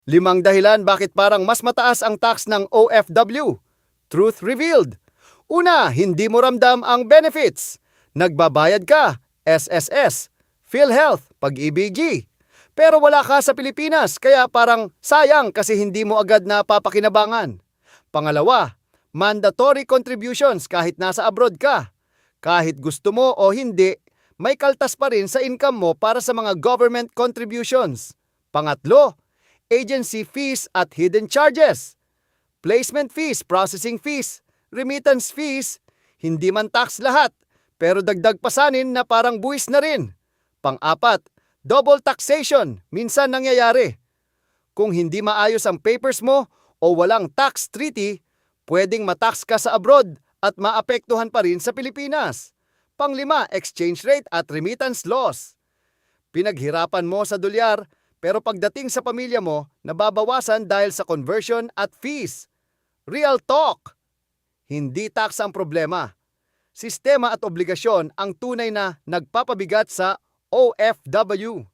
5 dahilan bakit parang mas mataas ang tax ng OFW. Truth revealed. Una, hindi mo ramdam ang benefits. Nagbabayad ka, SSS, PhilHealth, Pag-ibig. Pero wala ka sa Pilipinas, kaya parang sayang kasi hindi mo agad na papakinabangan. Pangalawa, mandatory contributions kahit nasa abroad ka. Kahit gusto mo o hindi, may kaltas pa rin sa income mo para sa mga government contributions. Pangatlo, agency fees at hidden charges. Placement fees, processing fees, remittance fees, hindi man tax lahat, pero dagdag pasanin na parang buwis na rin. Pang-apat, double taxation, minsan nangyayari. Kung hindi maayos ang papers mo o walang tax treaty, pwedeng matax ka sa abroad at maapektuhan pa rin sa Pilipinas. Pang-5, exchange rate at remittance laws. Pinaghirapan mo sa dolyar, pero pagdating sa pamilya mo, nababawasan dahil sa conversion at fees. Real talk! Hindi tax ang problema. Sistema at obligasyon ang tunay na nagpapabigat sa OFW.